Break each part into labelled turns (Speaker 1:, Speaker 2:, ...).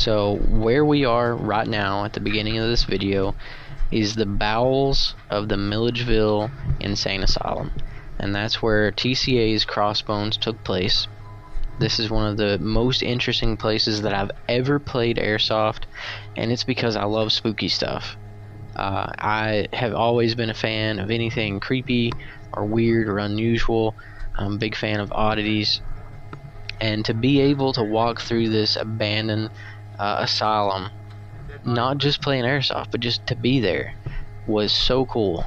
Speaker 1: So where we are right now at the beginning of this video is the bowels of the Milledgeville Insane Asylum, and that's where TCA's Crossbones took place. This is one of the most interesting places that I've ever played airsoft, and it's because I love spooky stuff. I have always been a fan of anything creepy or weird or unusual. I'm a big fan of oddities, and to be able to walk through this abandoned asylum, not just playing airsoft, but just to be there, was so cool.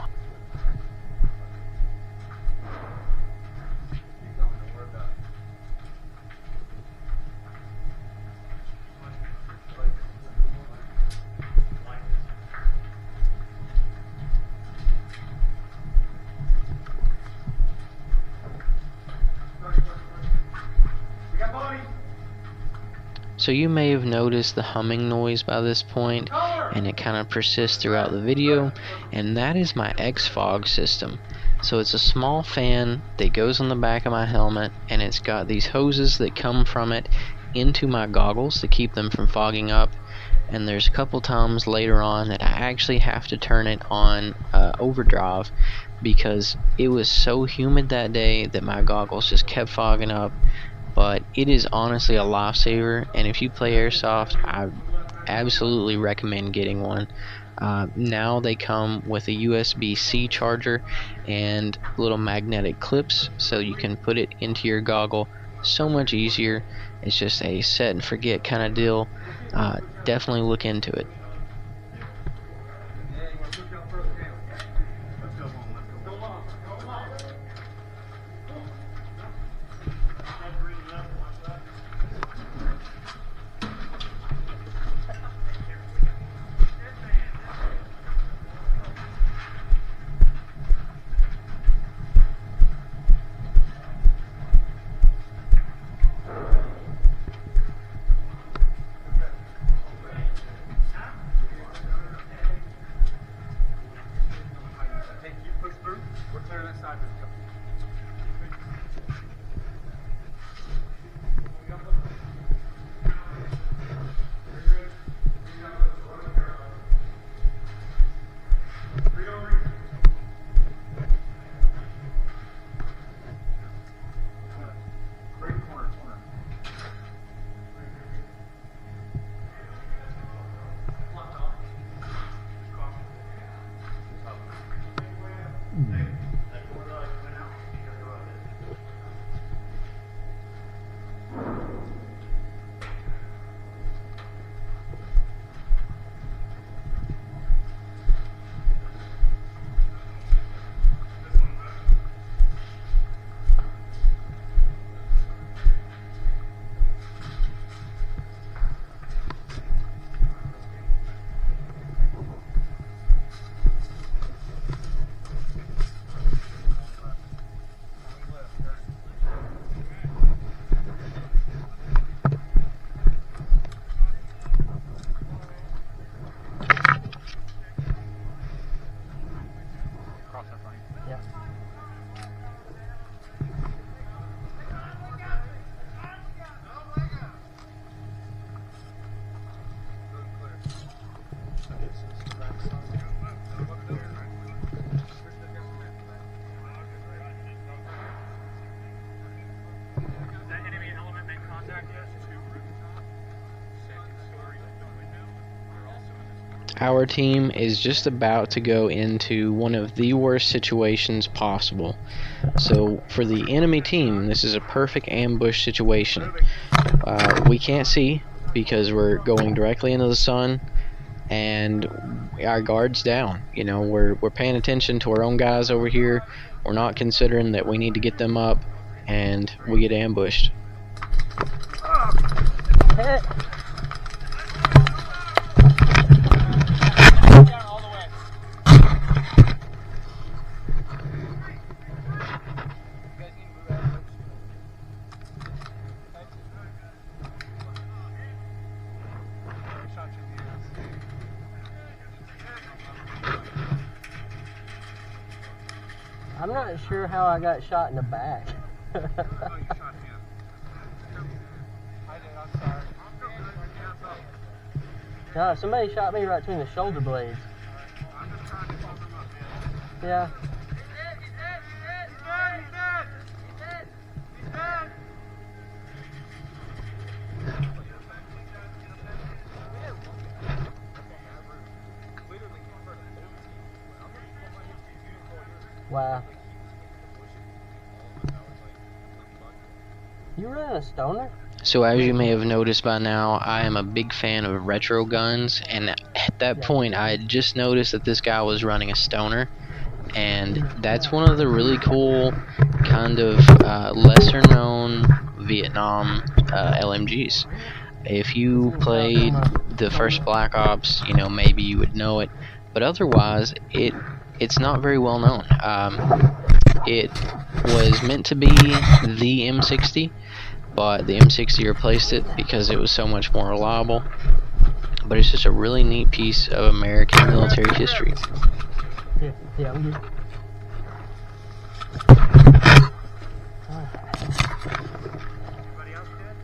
Speaker 1: So you may have noticed the humming noise by this point, and it kind of persists throughout the video, and that is my X-Fog system. So it's a small fan that goes on the back of my helmet, and it's got these hoses that come from it into my goggles to keep them from fogging up. And there's a couple times later on that I actually have to turn it on overdrive because it was so humid that day that my goggles just kept fogging up. But it is honestly a lifesaver, and if you play airsoft, I absolutely recommend getting one. Now they come with a USB-C charger and little magnetic clips, so you can put it into your goggle so much easier. It's just a set and forget kind of deal. Definitely look into it. Our team is just about to go into one of the worst situations possible. So for the enemy team, this is a perfect ambush situation. We can't see because we're going directly into the sun, and our guard's down. You know, we're paying attention to our own guys over here. We're not considering that we need to get them up, and we get ambushed.
Speaker 2: Hit. I'm not sure how I got shot in the back.
Speaker 3: Oh, you shot him. I did, I'm sorry.
Speaker 2: No, somebody shot me right between the shoulder blades. Yeah. Wow. You running a stoner?
Speaker 1: So as you may have noticed by now, I am a big fan of retro guns, and at that point I had just noticed that this guy was running a stoner, and that's one of the really cool kind of lesser known Vietnam LMGs. If you played the first Black Ops, you know, maybe you would know it, but otherwise it's not very well known. It was meant to be the M60, but the M60 replaced it because it was so much more reliable. But it's just a really neat piece of American military history.
Speaker 2: Yeah, I'm good.
Speaker 3: Anybody else good?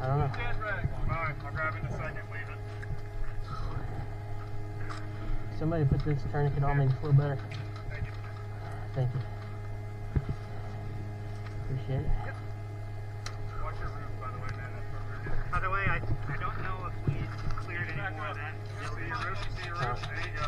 Speaker 2: I don't know.
Speaker 3: Alright, I'll grab it in a second, leave it.
Speaker 2: Somebody put this tourniquet on me to feel better.
Speaker 3: Thank you.
Speaker 2: Thank you. Appreciate it.
Speaker 3: Watch your roof, by the way, man. That's what we're doing. By the way, I don't know if we cleared any more of that. You see your roof? You see your roof? There you go.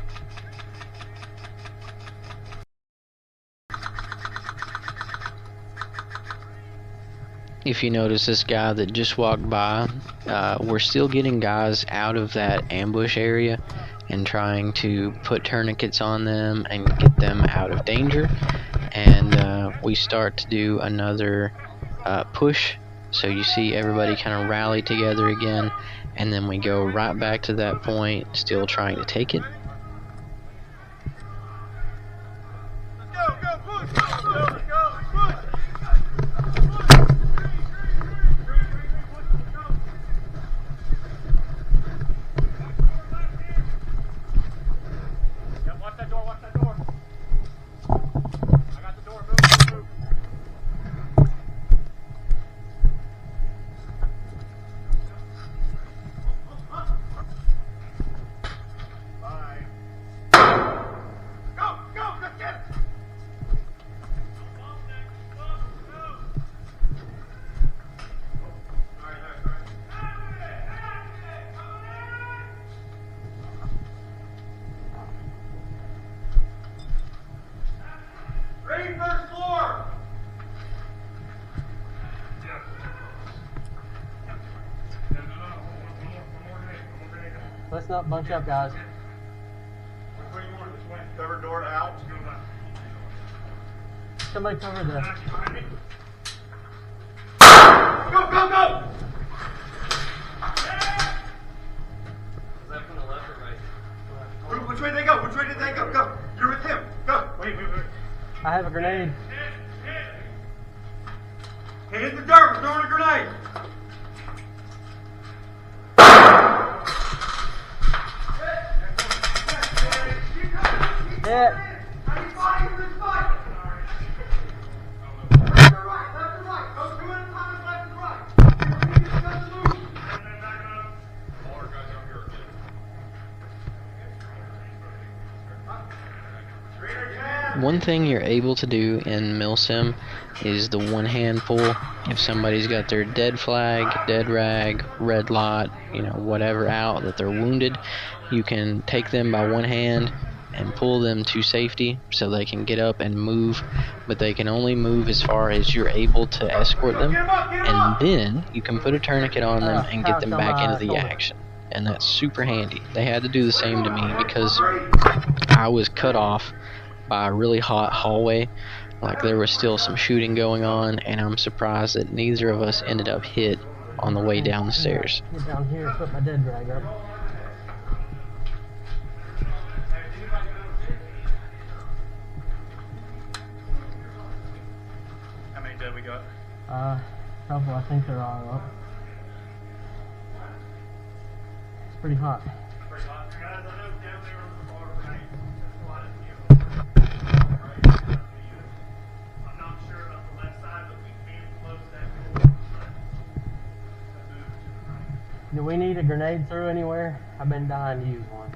Speaker 1: If you notice this guy that just walked by, we're still getting guys out of that ambush area and trying to put tourniquets on them and get them out of danger. And we start to do another push, so you see everybody kind of rally together again, and then we go right back to that point, still trying to take it.
Speaker 2: Let's not bunch up, guys.
Speaker 3: Where do you want it? This way? Cover door out.
Speaker 2: Somebody cover the...
Speaker 3: Go, go, go! Which way did they go? Which way did they go? Go! You're with him. Go! Wait.
Speaker 2: I have a grenade.
Speaker 3: Hey, hit the dirt. We're throwing a grenade.
Speaker 2: Hit.
Speaker 3: How do you fight? Left or right? Left or right? Go two at a time, left and right.
Speaker 1: One thing you're able to do in Milsim is the one-hand pull. If somebody's got their dead flag, dead rag, red lot, you know, whatever out that they're wounded, you can take them by one hand and pull them to safety so they can get up and move, but they can only move as far as you're able to escort them, and then you can put a tourniquet on them and get them back into the action. And that's super handy. They had to do the same to me because I was cut off by a really hot hallway. Like, there was still some shooting going on, and I'm surprised that neither of us ended up hit on the way down the stairs.
Speaker 2: Get down here and put my dead drag up.
Speaker 3: How many dead we got?
Speaker 2: Couple, I think they're all up. It's pretty hot.
Speaker 3: Pretty hot. Guys, I know down there on the bar tonight, there's a lot of people. I'm not sure about the left side, but we can close that door. Let's move to the right.
Speaker 2: Do we need a grenade through anywhere? I've been dying to use one.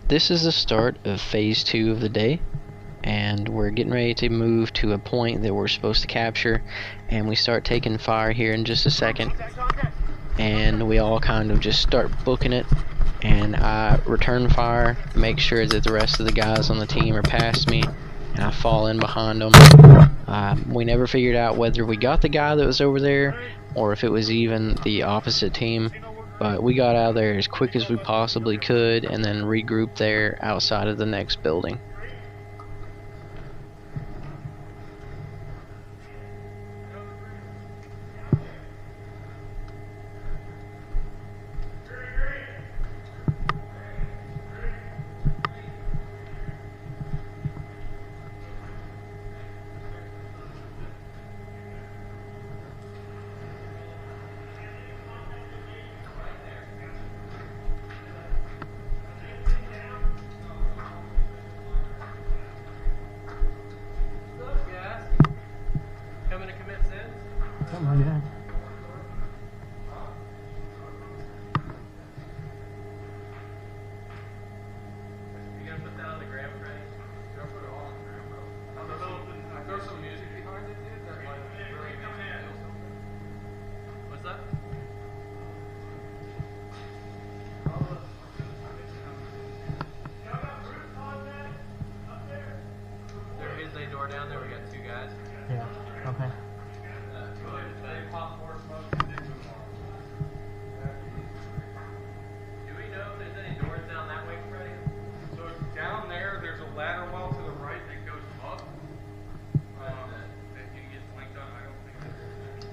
Speaker 1: This is the start of phase 2 of the day, and we're getting ready to move to a point that we're supposed to capture, and we start taking fire here in just a second, and we all kind of just start booking it, and I return fire, make sure that the rest of the guys on the team are past me, and I fall in behind them. We never figured out whether we got the guy that was over there or if it was even the opposite team, but we got out of there as quick as we possibly could and then regrouped there outside of the next building.
Speaker 2: Something like that.
Speaker 4: You gonna put that on the gram, Frank? Don't put it all on the gram, bro. Throw some music behind it, dude. That like really makes me feel something. What's that? There is a door down there. We got 2 guys.
Speaker 2: Yeah, okay.
Speaker 4: They pop more smoke and then move on. Do we know if there's any doors down that way, Freddie?
Speaker 3: So down there, there's a ladder well to the right that goes up. That you get flanked on. I don't think that there's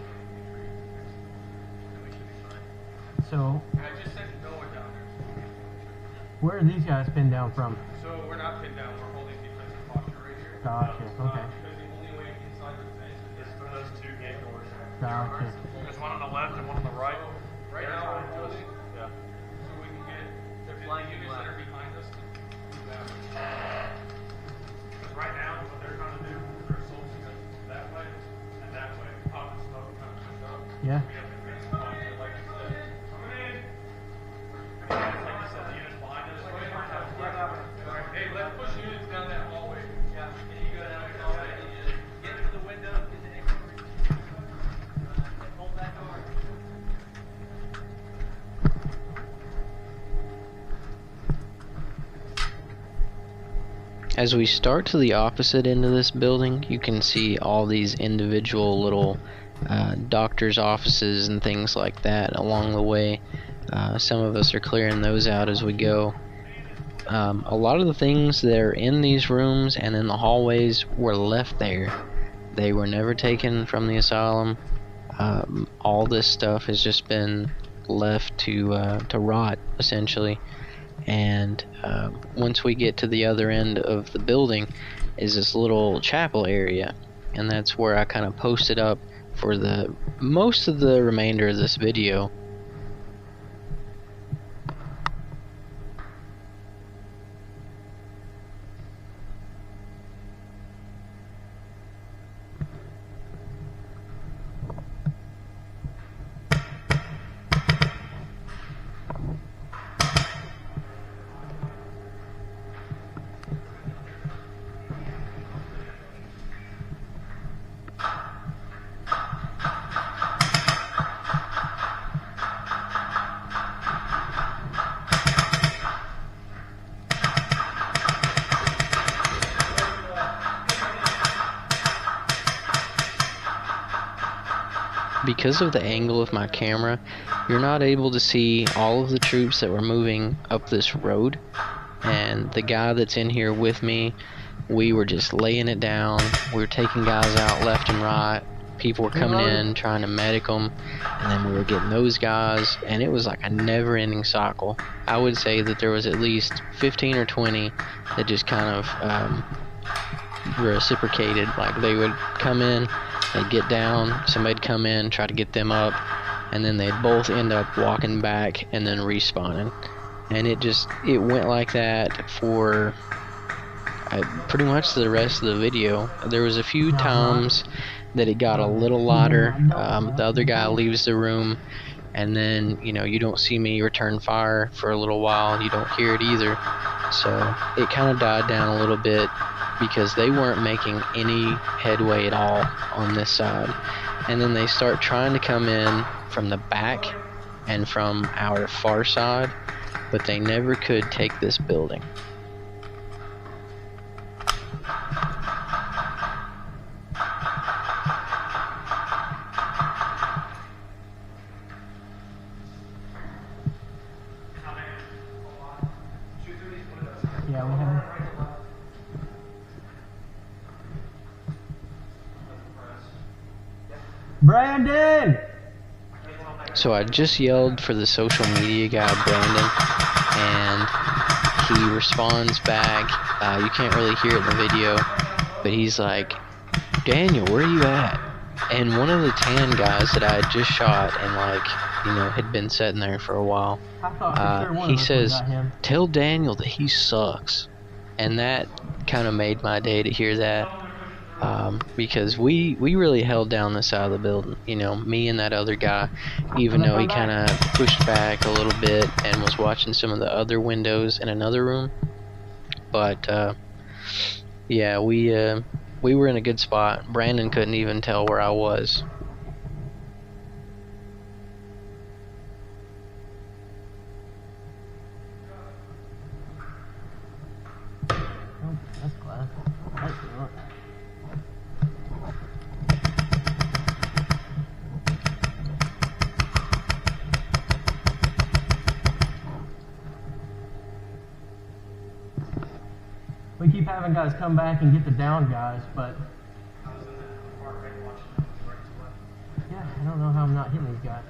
Speaker 4: Then we should be fine.
Speaker 2: So,
Speaker 3: I just sent Noah down there.
Speaker 2: where are these guys pinned down from?
Speaker 3: So we're not pinned down. We're holding defensive posture right here.
Speaker 2: Gotcha, okay.
Speaker 3: Because the only way inside the fence is from those 2 gate doors.
Speaker 2: Gotcha.
Speaker 3: There's one on the left and one on the right. Right now we're holding.
Speaker 4: Yeah.
Speaker 3: So we can get
Speaker 4: They're
Speaker 3: the
Speaker 4: flanking
Speaker 3: units that
Speaker 4: left.
Speaker 3: are behind us to do that. Because right now, what they're trying to do, their assaults that way and that way. Pop and smoke kind of pushed up.
Speaker 2: Yeah.
Speaker 3: We have the fence posture, like you said. Coming in. Like you said, the units behind us. Hey, let's push units down that hallway.
Speaker 4: Yeah. Can you go down the hallway and just get to the window, get the exit, hold that door.
Speaker 1: As we start to the opposite end of this building, you can see all these individual little doctor's offices and things like that along the way. Some of us are clearing those out as we go. A lot of the things that are in these rooms and in the hallways were left there. They were never taken from the asylum. All this stuff has just been left to rot, essentially. And once we get to the other end of the building is this little chapel area, and that's where I kind of posted up for the most of the remainder of this video. Because of the angle of my camera, you're not able to see all of the troops that were moving up this road. And the guy that's in here with me, we were just laying it down. We were taking guys out left and right. People were coming in, trying to medic them, and then we were getting those guys, and it was like a never-ending cycle. I would say that there was at least 15 or 20 that just kind of reciprocated. Like, they would come in, they'd get down, somebody'd come in, try to get them up, and then they'd both end up walking back and then respawning. And it went like that for pretty much the rest of the video. There was a few times that it got a little louder. The other guy leaves the room, and then you don't see me return fire for a little while. You don't hear it either. So it kind of died down a little bit because they weren't making any headway at all on this side. And then they start trying to come in from the back and from our far side, but they never could take this building.
Speaker 2: Yeah, we have. Brandon!
Speaker 1: So I just yelled for the social media guy, Brandon, and he responds back. You can't really hear it in the video, but he's like, "Daniel, where are you at?" And one of the tan guys that I had just shot and had been sitting there for a while, he says, "Tell Daniel that he sucks." And that kind of made my day to hear that, because we really held down the side of the building, me and that other guy, even though he kind of pushed back a little bit and was watching some of the other windows in another room. But yeah, we were in a good spot. Brandon couldn't even tell where I was.
Speaker 2: Oh, that's class. That's good. We keep having guys come back and get the down guys, but yeah, I don't know how I'm not hitting these guys.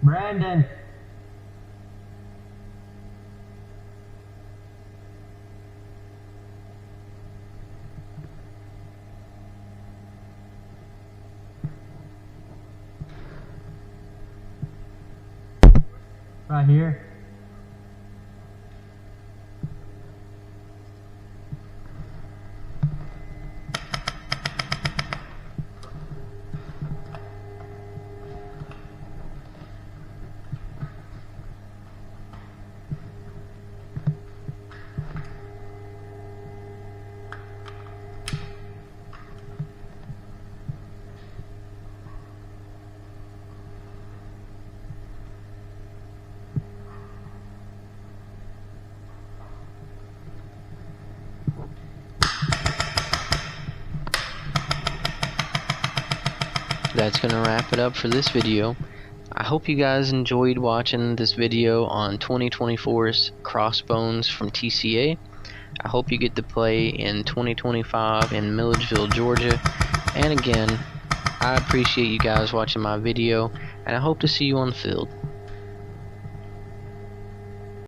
Speaker 2: Brandon. Right here.
Speaker 1: That's gonna wrap it up for this video. I hope you guys enjoyed watching this video on 2024's Crossbones from TCA. I hope you get to play in 2025 in Milledgeville, Georgia. And again, I appreciate you guys watching my video, and I hope to see you on the field.